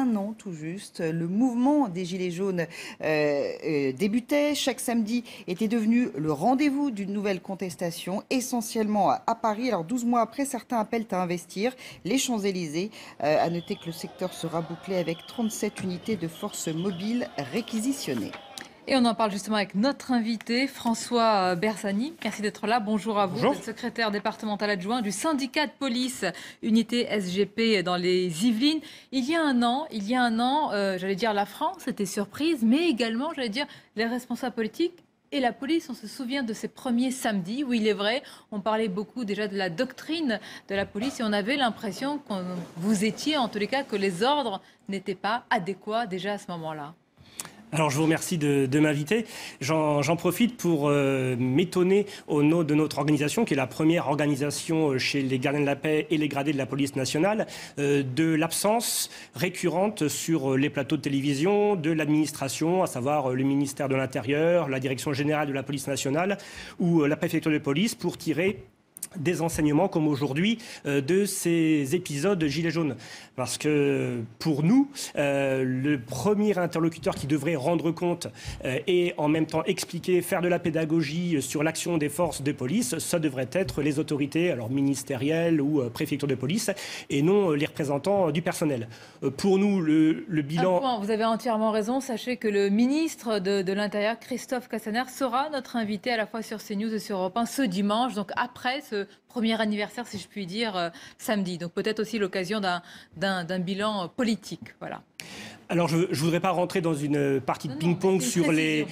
un an tout juste, le mouvement des Gilets jaunes débutait. Chaque samedi était devenu le rendez-vous d'une nouvelle contestation, essentiellement à Paris. Alors 12 mois après, certains appellent à investir les Champs-Élysées. À noter que le secteur sera bouclé avec 37 unités de forces mobiles réquisitionnées. Et on en parle justement avec notre invité, François Bersani. Merci d'être là. Bonjour à vous. Bonjour. Vous êtes secrétaire départemental adjoint du syndicat de police unité SGP dans les Yvelines. Il y a un an, j'allais dire la France était surprise, mais également, j'allais dire, les responsables politiques et la police. On se souvient de ces premiers samedis où, il est vrai, on parlait beaucoup déjà de la doctrine de la police et on avait l'impression que vous étiez, en tous les cas, que les ordres n'étaient pas adéquats déjà à ce moment-là. Alors je vous remercie de m'inviter. J'en profite pour m'étonner au nom de notre organisation, qui est la première organisation chez les gardiens de la paix et les gradés de la police nationale, de l'absence récurrente sur les plateaux de télévision de l'administration, à savoir le ministère de l'Intérieur, la direction générale de la police nationale ou la préfecture de police, pour tirer des enseignements comme aujourd'hui de ces épisodes Gilets jaunes. Parce que pour nous, le premier interlocuteur qui devrait rendre compte et en même temps expliquer, faire de la pédagogie sur l'action des forces de police, ça devrait être les autorités alors ministérielles ou préfectures de police et non les représentants du personnel. Pour nous, le bilan... Vous avez entièrement raison. Sachez que le ministre de l'Intérieur, Christophe Castaner, sera notre invité à la fois sur CNews et sur Europe 1 ce dimanche, donc après ce premier anniversaire, si je puis dire, samedi. Donc peut-être aussi l'occasion d'un bilan politique. Voilà. Alors, je ne voudrais pas rentrer dans une partie de ping-pong sur les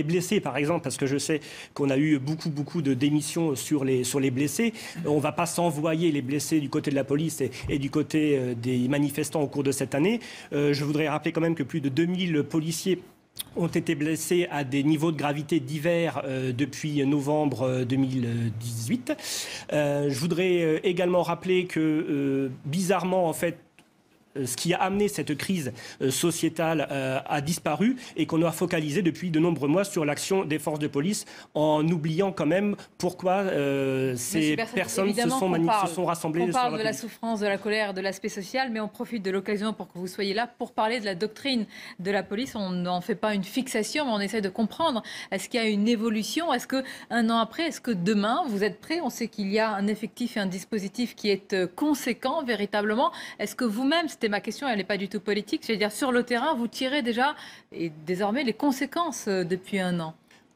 blessés, par exemple, parce que je sais qu'on a eu beaucoup de démissions sur les blessés. On ne va pas s'envoyer les blessés du côté de la police et du côté des manifestants au cours de cette année. Je voudrais rappeler quand même que plus de 2000 policiers ont été blessés à des niveaux de gravité divers depuis novembre 2018. Je voudrais également rappeler que, bizarrement, en fait, ce qui a amené cette crise sociétale a disparu et qu'on a focalisé depuis de nombreux mois sur l'action des forces de police en oubliant quand même pourquoi ces personnes se sont rassemblées. On parle de la souffrance, de la colère, de l'aspect social, mais on profite de l'occasion pour que vous soyez là pour parler de la doctrine de la police. On n'en fait pas une fixation, mais on essaie de comprendre. Est-ce qu'il y a une évolution? Est-ce qu'un an après, est-ce que demain, vous êtes prêts? On sait qu'il y a un effectif et un dispositif qui est conséquent, véritablement. Est-ce que vous-même, c'était ma question, elle n'est pas du tout politique. Je veux dire, sur le terrain, vous tirez déjà, et désormais, les conséquences depuis un an.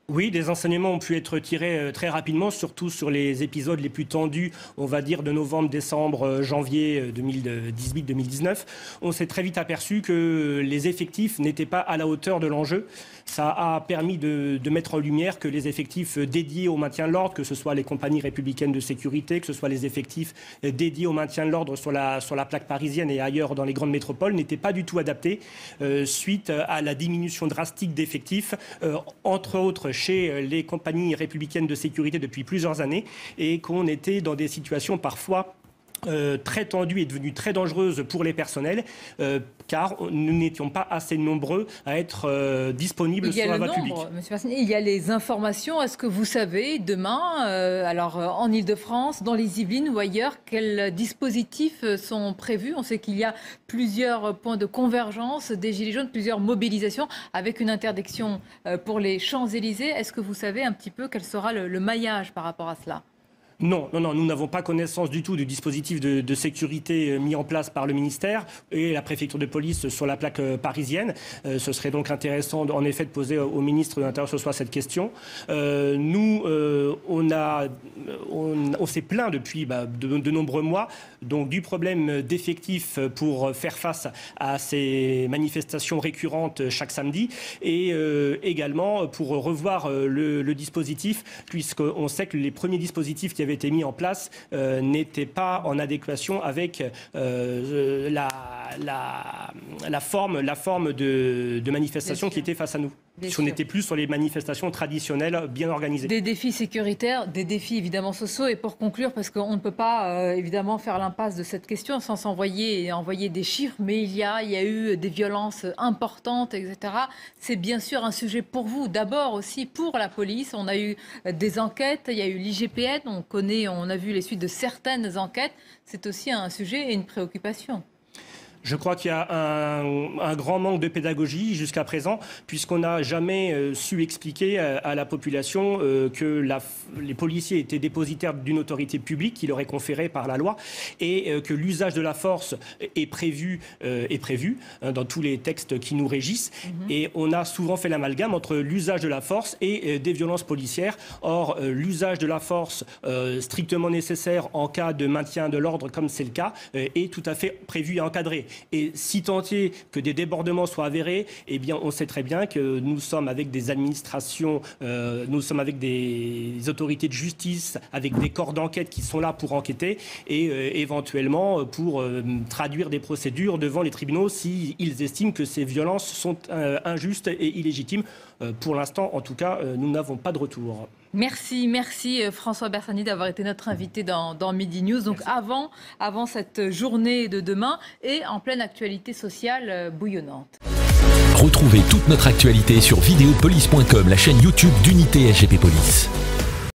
Oui, des enseignements ont pu être tirés très rapidement, surtout sur les épisodes les plus tendus, on va dire de novembre, décembre, janvier 2018-2019. On s'est très vite aperçu que les effectifs n'étaient pas à la hauteur de l'enjeu. Ça a permis de mettre en lumière que les effectifs dédiés au maintien de l'ordre, que ce soit les compagnies républicaines de sécurité, que ce soit les effectifs dédiés au maintien de l'ordre sur la plaque parisienne et ailleurs dans les grandes métropoles, n'étaient pas du tout adaptés suite à la diminution drastique d'effectifs, entre autres chez les compagnies républicaines de sécurité depuis plusieurs années, et qu'on était dans des situations parfois très tendues et devenues très dangereuses pour les personnels, car nous n'étions pas assez nombreux à être disponibles sur la voie publique. Monsieur Bersani, il y a les informations. Est-ce que vous savez demain, en Ile-de-France, dans les Yvelines ou ailleurs, quels dispositifs sont prévus? On sait qu'il y a plusieurs points de convergence des Gilets jaunes, plusieurs mobilisations avec une interdiction pour les Champs-Élysées. Est-ce que vous savez un petit peu quel sera le maillage par rapport à cela? Non, nous n'avons pas connaissance du tout du dispositif de sécurité mis en place par le ministère et la préfecture de police sur la plaque parisienne. Ce serait donc intéressant, en effet, de poser au ministre de l'Intérieur ce soir cette question. On s'est plaint depuis de nombreux mois donc, du problème d'effectifs pour faire face à ces manifestations récurrentes chaque samedi et également pour revoir le dispositif, puisqu'on sait que les premiers dispositifs qui avaient été mis en place n'étaient pas en adéquation avec la forme de manifestation qui était face à nous. On n'était plus sur les manifestations traditionnelles bien organisées. Des défis sécuritaires, des défis évidemment sociaux. Et pour conclure, parce qu'on ne peut pas évidemment faire l'impasse de cette question sans envoyer des chiffres, mais il y a eu des violences importantes, etc. C'est bien sûr un sujet pour vous, d'abord aussi pour la police. On a eu des enquêtes, il y a eu l'IGPN, on a vu les suites de certaines enquêtes. C'est aussi un sujet et une préoccupation. Je crois qu'il y a un grand manque de pédagogie jusqu'à présent, puisqu'on n'a jamais su expliquer à la population que les policiers étaient dépositaires d'une autorité publique qui leur est conférée par la loi et que l'usage de la force est prévu dans tous les textes qui nous régissent. Et on a souvent fait l'amalgame entre l'usage de la force et des violences policières. Or, l'usage de la force strictement nécessaire en cas de maintien de l'ordre, comme c'est le cas, est tout à fait prévu et encadré. Et si tant est que des débordements soient avérés, eh bien, on sait très bien que nous sommes avec des administrations, nous sommes avec des autorités de justice, avec des corps d'enquête qui sont là pour enquêter et éventuellement pour traduire des procédures devant les tribunaux s'ils estiment que ces violences sont injustes et illégitimes. Pour l'instant, en tout cas, nous n'avons pas de retour. Merci François Bersani d'avoir été notre invité dans Midi News. Donc avant cette journée de demain et en pleine actualité sociale bouillonnante. Retrouvez toute notre actualité sur videopolice.com, la chaîne YouTube d'Unité SGP Police.